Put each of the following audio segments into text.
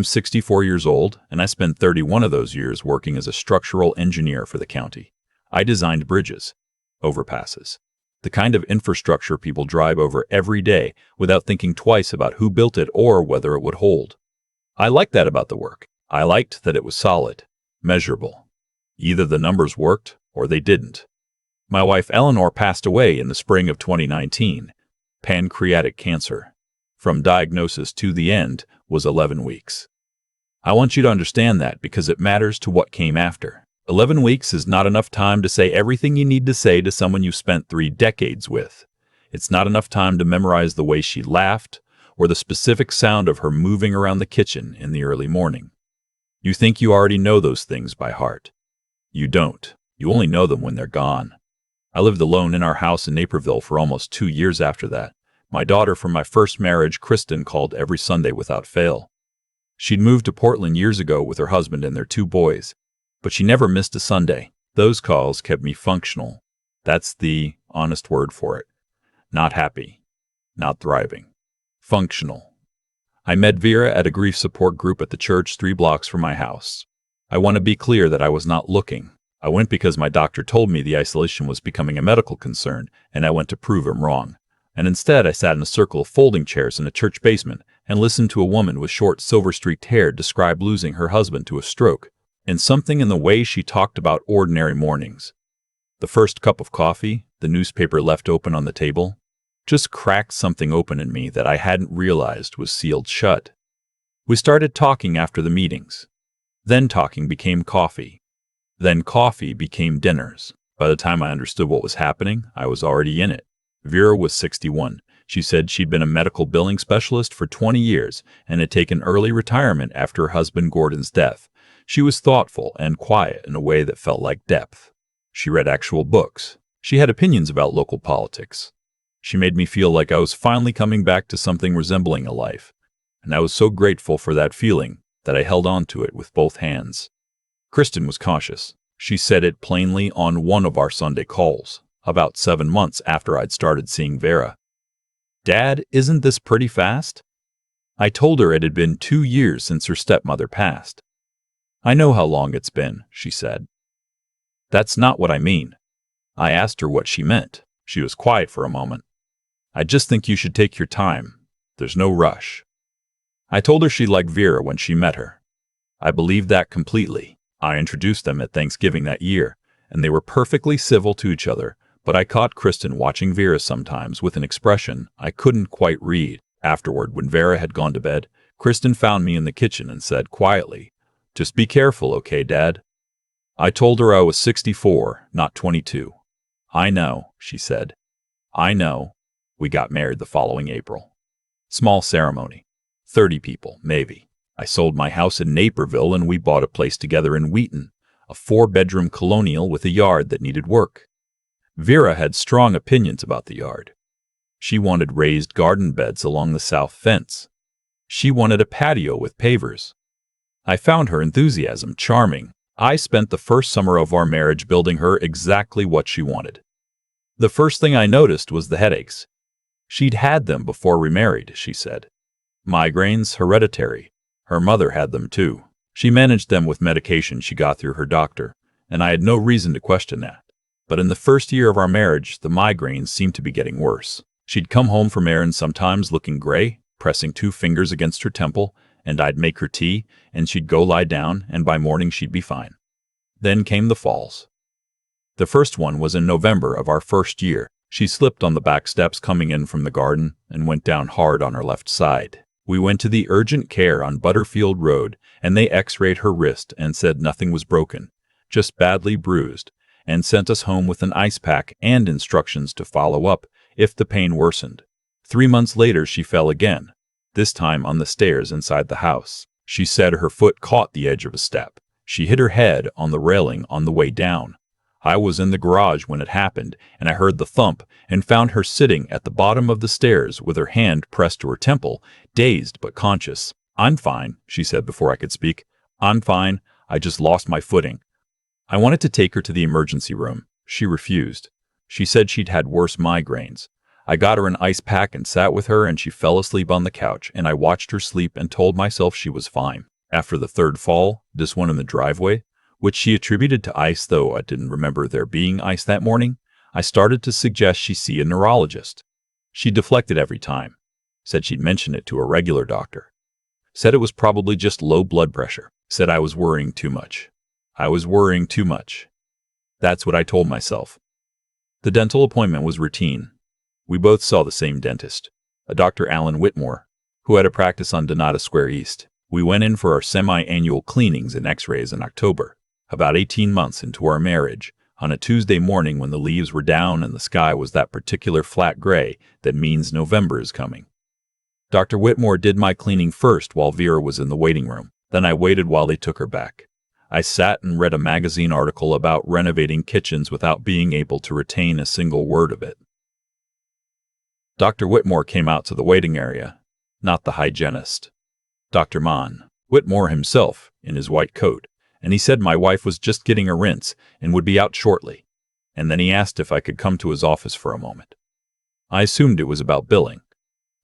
I'm 64 years old, and I spent 31 of those years working as a structural engineer for the county. I designed bridges, overpasses, the kind of infrastructure people drive over every day without thinking twice about who built it or whether it would hold. I liked that about the work. I liked that it was solid, measurable. Either the numbers worked or they didn't. My wife Eleanor passed away in the spring of 2019, pancreatic cancer. From diagnosis to the end was 11 weeks. I want you to understand that because it matters to what came after. 11 weeks is not enough time to say everything you need to say to someone you spent 3 decades with. It's not enough time to memorize the way she laughed or the specific sound of her moving around the kitchen in the early morning. You think you already know those things by heart. You don't. You only know them when they're gone. I lived alone in our house in Naperville for almost 2 years after that. My daughter from my first marriage, Kristen, called every Sunday without fail. She'd moved to Portland years ago with her husband and their 2 boys, but she never missed a Sunday. Those calls kept me functional. That's the honest word for it. Not happy. Not thriving. Functional. I met Vera at a grief support group at the church 3 blocks from my house. I want to be clear that I was not looking. I went because my doctor told me the isolation was becoming a medical concern, and I went to prove him wrong. And instead I sat in a circle of folding chairs in a church basement and listened to a woman with short silver-streaked hair describe losing her husband to a stroke, and something in the way she talked about ordinary mornings. The first cup of coffee, the newspaper left open on the table, just cracked something open in me that I hadn't realized was sealed shut. We started talking after the meetings. Then talking became coffee. Then coffee became dinners. By the time I understood what was happening, I was already in it. Vera was 61. She said she'd been a medical billing specialist for 20 years and had taken early retirement after her husband Gordon's death. She was thoughtful and quiet in a way that felt like depth. She read actual books. She had opinions about local politics. She made me feel like I was finally coming back to something resembling a life, and I was so grateful for that feeling that I held on to it with both hands. Kristen was cautious. She said it plainly on one of our Sunday calls, about 7 months after I'd started seeing Vera. "Dad, isn't this pretty fast?" I told her it had been 2 years since her stepmother passed. "I know how long it's been," she said. "That's not what I mean." I asked her what she meant. She was quiet for a moment. "I just think you should take your time. There's no rush." I told her she liked Vera when she met her. I believed that completely. I introduced them at Thanksgiving that year, and they were perfectly civil to each other, but I caught Kristen watching Vera sometimes with an expression I couldn't quite read. Afterward, when Vera had gone to bed, Kristen found me in the kitchen and said quietly, "Just be careful, okay, Dad?" I told her I was 64, not 22. "I know," she said. "I know." We got married the following April. Small ceremony. 30 people, maybe. I sold my house in Naperville and we bought a place together in Wheaton, a 4-bedroom colonial with a yard that needed work. Vera had strong opinions about the yard. She wanted raised garden beds along the south fence. She wanted a patio with pavers. I found her enthusiasm charming. I spent the first summer of our marriage building her exactly what she wanted. The first thing I noticed was the headaches. She'd had them before we married, she said. Migraines, hereditary. Her mother had them too. She managed them with medication she got through her doctor, and I had no reason to question that. But in the first year of our marriage, the migraines seemed to be getting worse. She'd come home from errands sometimes looking gray, pressing 2 fingers against her temple, and I'd make her tea, and she'd go lie down, and by morning she'd be fine. Then came the falls. The first one was in November of our first year. She slipped on the back steps coming in from the garden and went down hard on her left side. We went to the urgent care on Butterfield Road, and they x-rayed her wrist and said nothing was broken, just badly bruised, and sent us home with an ice pack and instructions to follow up if the pain worsened. 3 months later, she fell again, this time on the stairs inside the house. She said her foot caught the edge of a step. She hit her head on the railing on the way down. I was in the garage when it happened, and I heard the thump and found her sitting at the bottom of the stairs with her hand pressed to her temple, dazed but conscious. "I'm fine," she said before I could speak. "I'm fine. I just lost my footing." I wanted to take her to the emergency room. She refused. She said she'd had worse migraines. I got her an ice pack and sat with her, and she fell asleep on the couch, and I watched her sleep and told myself she was fine. After the third fall, this one in the driveway, which she attributed to ice though I didn't remember there being ice that morning, I started to suggest she see a neurologist. She deflected every time, said she'd mention it to a regular doctor, said it was probably just low blood pressure, said I was worrying too much. I was worrying too much. That's what I told myself. The dental appointment was routine. We both saw the same dentist, a Dr. Alan Whitmore, who had a practice on Donata Square East. We went in for our semi-annual cleanings and x-rays in October, about 18 months into our marriage, on a Tuesday morning when the leaves were down and the sky was that particular flat gray that means November is coming. Dr. Whitmore did my cleaning first while Vera was in the waiting room. Then I waited while they took her back. I sat and read a magazine article about renovating kitchens without being able to retain a single word of it. Dr. Whitmore came out to the waiting area, not the hygienist. Dr. Whitmore himself, in his white coat, and he said my wife was just getting a rinse and would be out shortly, and then he asked if I could come to his office for a moment. I assumed it was about billing.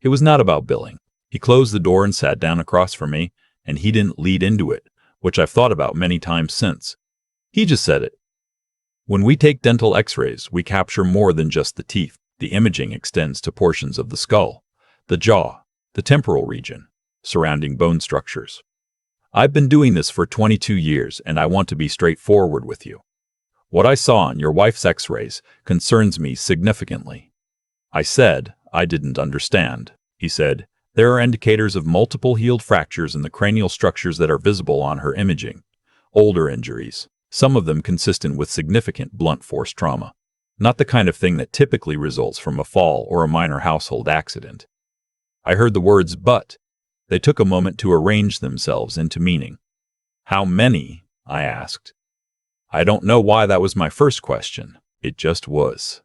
It was not about billing. He closed the door and sat down across from me, and he didn't lead into it, which I've thought about many times since. He just said it. When we take dental x-rays, we capture more than just the teeth. The imaging extends to portions of the skull, the jaw, the temporal region, surrounding bone structures. I've been doing this for 22 years, and I want to be straightforward with you. What I saw on your wife's x-rays concerns me significantly. I said I didn't understand. He said, there are indicators of multiple healed fractures in the cranial structures that are visible on her imaging. Older injuries, some of them consistent with significant blunt force trauma. Not the kind of thing that typically results from a fall or a minor household accident. I heard the words but. They took a moment to arrange themselves into meaning. How many? I asked. I don't know why that was my first question. It just was.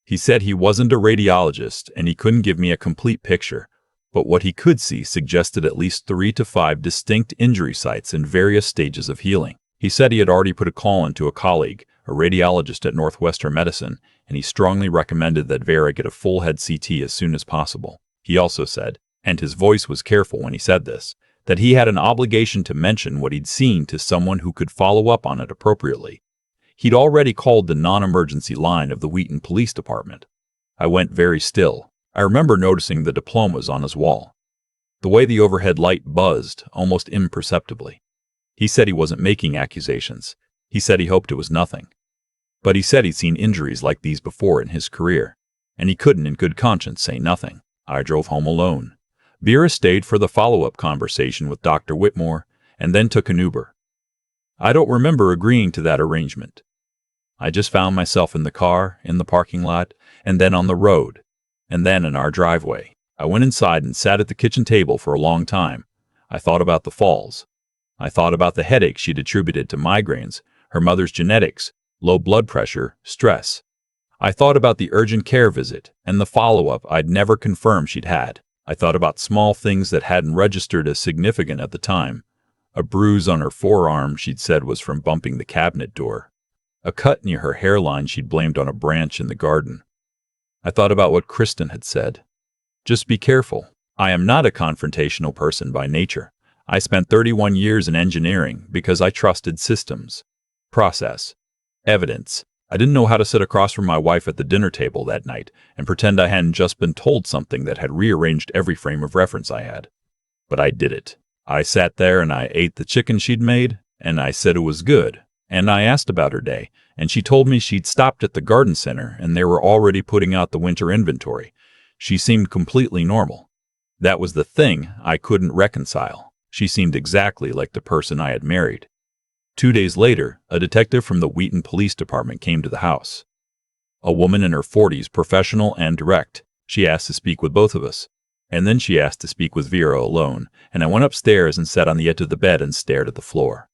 He said he wasn't a radiologist and he couldn't give me a complete picture, but what he could see suggested at least 3 to 5 distinct injury sites in various stages of healing. He said he had already put a call into a colleague, a radiologist at Northwestern Medicine, and he strongly recommended that Vera get a full head CT as soon as possible. He also said, and his voice was careful when he said this, that he had an obligation to mention what he'd seen to someone who could follow up on it appropriately. He'd already called the non-emergency line of the Wheaton Police Department. I went very still. I remember noticing the diplomas on his wall. The way the overhead light buzzed, almost imperceptibly. He said he wasn't making accusations. He said he hoped it was nothing. But he said he'd seen injuries like these before in his career, and he couldn't in good conscience say nothing. I drove home alone. Vera stayed for the follow-up conversation with Dr. Whitmore, and then took an Uber. I don't remember agreeing to that arrangement. I just found myself in the car, in the parking lot, and then on the road, and then in our driveway. I went inside and sat at the kitchen table for a long time. I thought about the falls. I thought about the headache she'd attributed to migraines, her mother's genetics, low blood pressure, stress. I thought about the urgent care visit and the follow-up I'd never confirmed she'd had. I thought about small things that hadn't registered as significant at the time. A bruise on her forearm she'd said was from bumping the cabinet door. A cut near her hairline she'd blamed on a branch in the garden. I thought about what Kristen had said. Just be careful. I am not a confrontational person by nature. I spent 31 years in engineering because I trusted systems, process, evidence. I didn't know how to sit across from my wife at the dinner table that night and pretend I hadn't just been told something that had rearranged every frame of reference I had. But I did it. I sat there and I ate the chicken she'd made, and I said it was good. And I asked about her day, and she told me she'd stopped at the garden center and they were already putting out the winter inventory. She seemed completely normal. That was the thing I couldn't reconcile. She seemed exactly like the person I had married. 2 days later, a detective from the Wheaton Police Department came to the house. A woman in her 40s, professional and direct. She asked to speak with both of us. And then she asked to speak with Vera alone, and I went upstairs and sat on the edge of the bed and stared at the floor.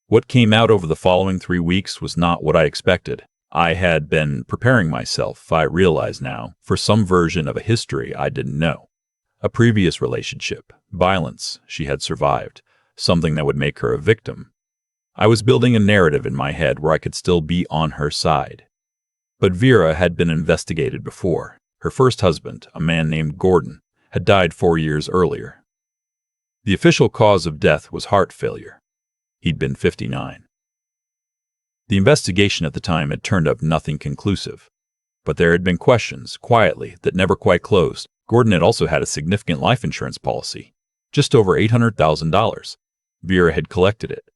What came out over the following 3 weeks was not what I expected. I had been preparing myself, I realize now, for some version of a history I didn't know. A previous relationship, violence she had survived, something that would make her a victim. I was building a narrative in my head where I could still be on her side. But Vera had been investigated before. Her first husband, a man named Gordon, had died 4 years earlier. The official cause of death was heart failure. He'd been 59. The investigation at the time had turned up nothing conclusive, but there had been questions, quietly, that never quite closed. Gordon had also had a significant life insurance policy, just over $800,000. Vera had collected it.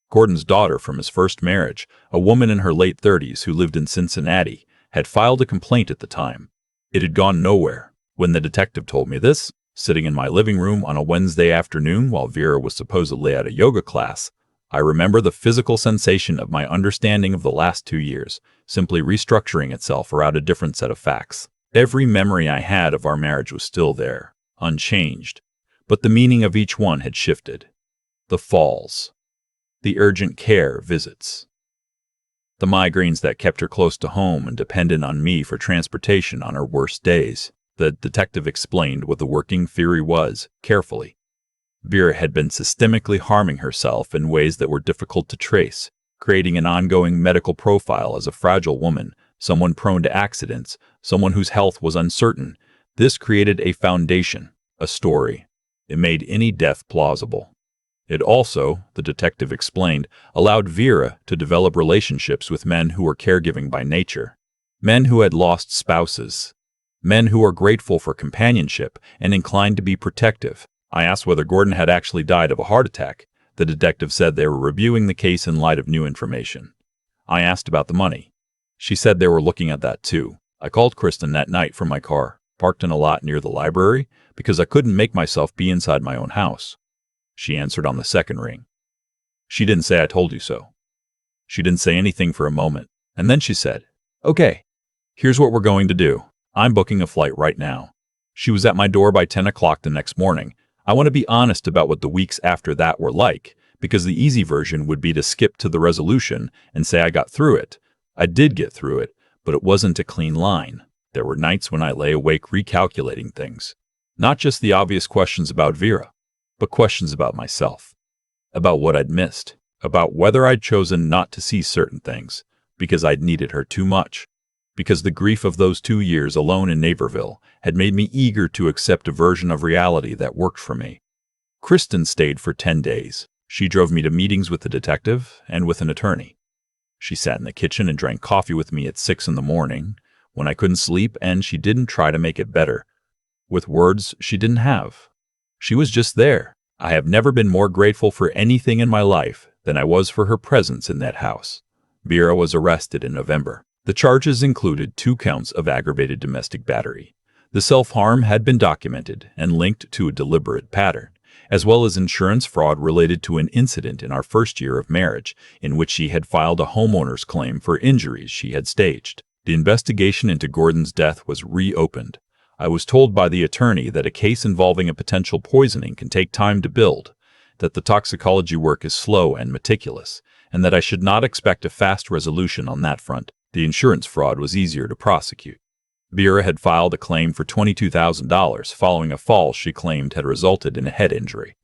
Gordon's daughter from his first marriage, a woman in her late 30s who lived in Cincinnati, had filed a complaint at the time. It had gone nowhere. When the detective told me this, sitting in my living room on a Wednesday afternoon while Vera was supposedly at a yoga class, I remember the physical sensation of my understanding of the last 2 years, simply restructuring itself around a different set of facts. Every memory I had of our marriage was still there, unchanged, but the meaning of each one had shifted. The falls, the urgent care visits, the migraines that kept her close to home and dependent on me for transportation on her worst days. The detective explained what the working theory was, carefully. Vera had been systemically harming herself in ways that were difficult to trace, creating an ongoing medical profile as a fragile woman, someone prone to accidents, someone whose health was uncertain. This created a foundation, a story. It made any death plausible. It also, the detective explained, allowed Vera to develop relationships with men who were caregiving by nature, men who had lost spouses, men who are grateful for companionship and inclined to be protective. I asked whether Gordon had actually died of a heart attack. The detective said they were reviewing the case in light of new information. I asked about the money. She said they were looking at that too. I called Kristen that night from my car, parked in a lot near the library, because I couldn't make myself be inside my own house. She answered on the second ring. She didn't say I told you so. She didn't say anything for a moment, and then she said, "Okay, here's what we're going to do. I'm booking a flight right now." She was at my door by 10 o'clock the next morning. I want to be honest about what the weeks after that were like, because the easy version would be to skip to the resolution and say I got through it. I did get through it, but it wasn't a clean line. There were nights when I lay awake recalculating things. Not just the obvious questions about Vera, but questions about myself, about what I'd missed, about whether I'd chosen not to see certain things, because I'd needed her too much, because the grief of those 2 years alone in Naperville had made me eager to accept a version of reality that worked for me. Kristen stayed for 10 days. She drove me to meetings with the detective and with an attorney. She sat in the kitchen and drank coffee with me at 6 in the morning when I couldn't sleep, and she didn't try to make it better with words she didn't have. She was just there. I have never been more grateful for anything in my life than I was for her presence in that house. Vera was arrested in November. The charges included 2 counts of aggravated domestic battery. The self-harm had been documented and linked to a deliberate pattern, as well as insurance fraud related to an incident in our first year of marriage in which she had filed a homeowner's claim for injuries she had staged. The investigation into Gordon's death was reopened. I was told by the attorney that a case involving a potential poisoning can take time to build, that the toxicology work is slow and meticulous, and that I should not expect a fast resolution on that front. The insurance fraud was easier to prosecute. Vera had filed a claim for $22,000 following a fall she claimed had resulted in a head injury.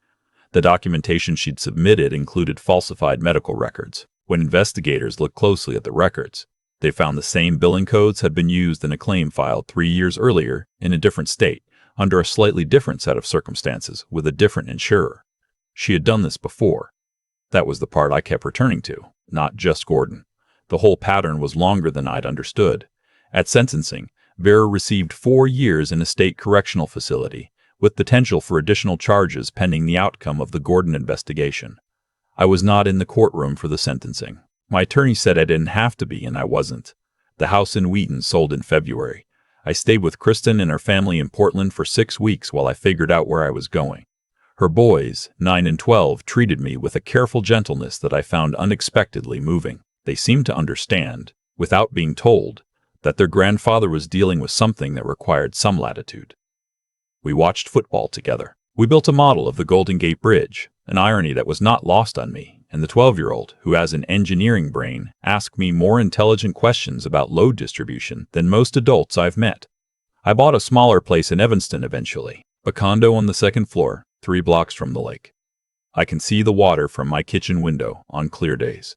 The documentation she'd submitted included falsified medical records. When investigators looked closely at the records, they found the same billing codes had been used in a claim filed 3 years earlier in a different state, under a slightly different set of circumstances with a different insurer. She had done this before. That was the part I kept returning to, not just Gordon. The whole pattern was longer than I'd understood. At sentencing, Vera received 4 years in a state correctional facility, with potential for additional charges pending the outcome of the Gordon investigation. I was not in the courtroom for the sentencing. My attorney said I didn't have to be, and I wasn't. The house in Wheaton sold in February. I stayed with Kristen and her family in Portland for 6 weeks while I figured out where I was going. Her boys, 9 and 12, treated me with a careful gentleness that I found unexpectedly moving. They seemed to understand, without being told, that their grandfather was dealing with something that required some latitude. We watched football together. We built a model of the Golden Gate Bridge, an irony that was not lost on me, and the 12-year-old, who has an engineering brain, asked me more intelligent questions about load distribution than most adults I've met. I bought a smaller place in Evanston eventually, a condo on the 2nd floor, 3 blocks from the lake. I can see the water from my kitchen window on clear days.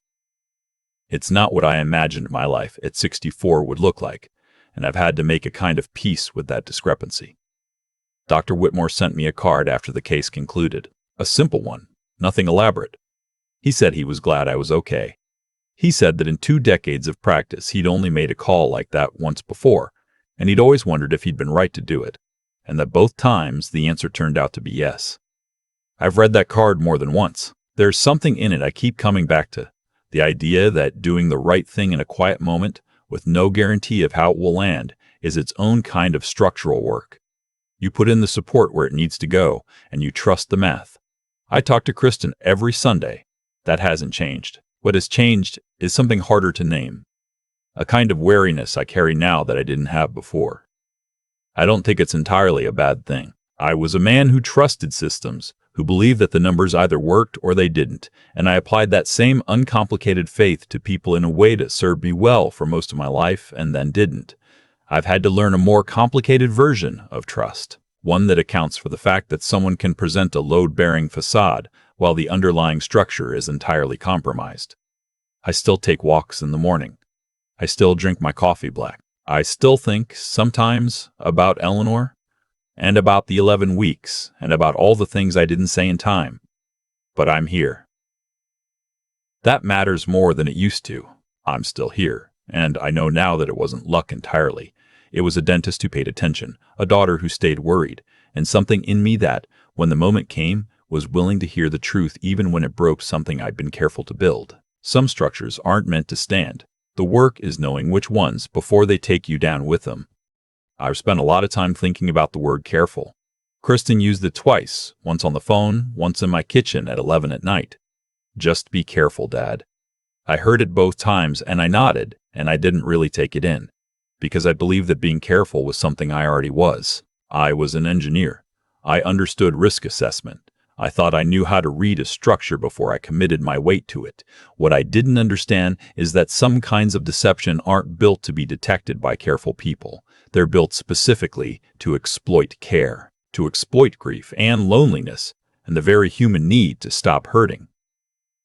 It's not what I imagined my life at 64 would look like, and I've had to make a kind of peace with that discrepancy. Dr. Whitmore sent me a card after the case concluded. A simple one, nothing elaborate. He said he was glad I was okay. He said that in 2 decades of practice, he'd only made a call like that once before, and he'd always wondered if he'd been right to do it, and that both times the answer turned out to be yes. I've read that card more than once. There's something in it I keep coming back to. The idea that doing the right thing in a quiet moment, with no guarantee of how it will land, is its own kind of structural work. You put in the support where it needs to go, and you trust the math. I talk to Kristen every Sunday. That hasn't changed. What has changed is something harder to name. A kind of wariness I carry now that I didn't have before. I don't think it's entirely a bad thing. I was a man who trusted systems, who believed that the numbers either worked or they didn't, and I applied that same uncomplicated faith to people in a way that served me well for most of my life and then didn't. I've had to learn a more complicated version of trust, one that accounts for the fact that someone can present a load-bearing facade while the underlying structure is entirely compromised. I still take walks in the morning. I still drink my coffee black. I still think, sometimes, about Eleanor, and about the 11 weeks, and about all the things I didn't say in time. But I'm here. That matters more than it used to. I'm still here, and I know now that it wasn't luck entirely. It was a dentist who paid attention, a daughter who stayed worried, and something in me that, when the moment came, was willing to hear the truth even when it broke something I'd been careful to build. Some structures aren't meant to stand. The work is knowing which ones before they take you down with them. I've spent a lot of time thinking about the word careful. Kristen used it twice, once on the phone, once in my kitchen at 11 at night. Just be careful, Dad. I heard it both times and I nodded, and I didn't really take it in, because I believed that being careful was something I already was. I was an engineer. I understood risk assessment. I thought I knew how to read a structure before I committed my weight to it. What I didn't understand is that some kinds of deception aren't built to be detected by careful people. They're built specifically to exploit care, to exploit grief and loneliness, and the very human need to stop hurting.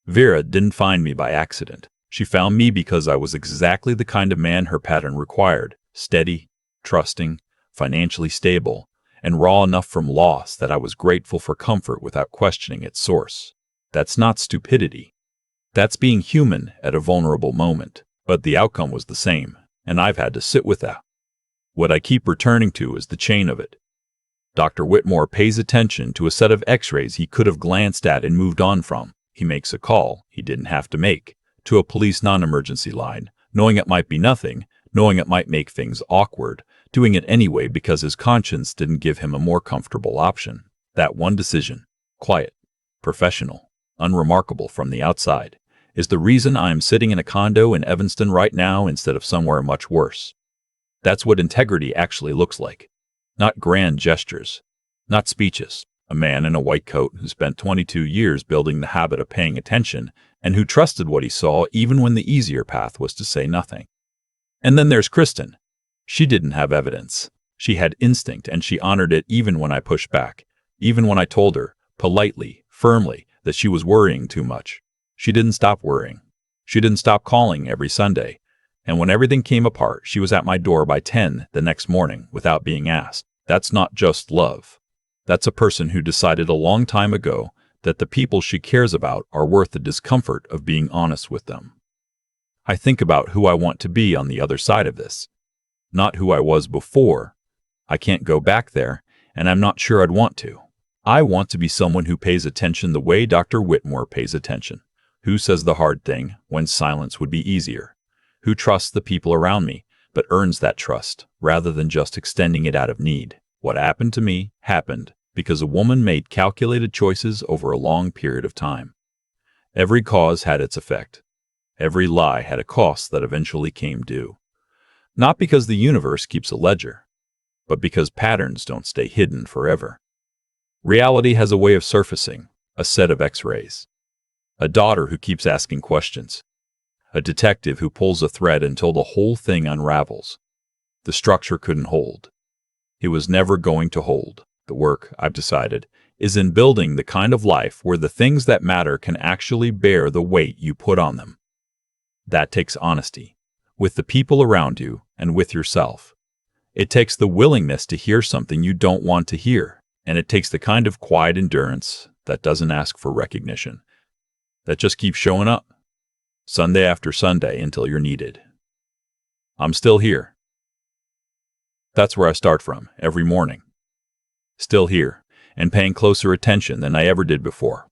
Vera didn't find me by accident. She found me because I was exactly the kind of man her pattern required: steady, trusting, financially stable, and raw enough from loss that I was grateful for comfort without questioning its source. That's not stupidity. That's being human at a vulnerable moment. But the outcome was the same, and I've had to sit with that. What I keep returning to is the chain of it. Dr. Whitmore pays attention to a set of x-rays he could have glanced at and moved on from. He makes a call he didn't have to make, to a police non-emergency line, knowing it might be nothing, knowing it might make things awkward, doing it anyway because his conscience didn't give him a more comfortable option. That one decision, quiet, professional, unremarkable from the outside, is the reason I am sitting in a condo in Evanston right now instead of somewhere much worse. That's what integrity actually looks like. Not grand gestures, not speeches. A man in a white coat who spent 22 years building the habit of paying attention and who trusted what he saw even when the easier path was to say nothing. And then there's Kristen. She didn't have evidence. She had instinct, and she honored it even when I pushed back, even when I told her, politely, firmly, that she was worrying too much. She didn't stop worrying. She didn't stop calling every Sunday. And when everything came apart, she was at my door by 10 the next morning without being asked. That's not just love. That's a person who decided a long time ago that the people she cares about are worth the discomfort of being honest with them. I think about who I want to be on the other side of this. Not who I was before. I can't go back there, and I'm not sure I'd want to. I want to be someone who pays attention the way Dr. Whitmore pays attention, who says the hard thing when silence would be easier, who trusts the people around me, but earns that trust rather than just extending it out of need. What happened to me happened because a woman made calculated choices over a long period of time. Every cause had its effect. Every lie had a cost that eventually came due. Not because the universe keeps a ledger, but because patterns don't stay hidden forever. Reality has a way of surfacing, a set of x-rays. A daughter who keeps asking questions. A detective who pulls a thread until the whole thing unravels. The structure couldn't hold. It was never going to hold. The work, I've decided, is in building the kind of life where the things that matter can actually bear the weight you put on them. That takes honesty, with the people around you and with yourself. It takes the willingness to hear something you don't want to hear, and it takes the kind of quiet endurance that doesn't ask for recognition, that just keeps showing up, Sunday after Sunday until you're needed. I'm still here. That's where I start from, every morning. Still here, and paying closer attention than I ever did before.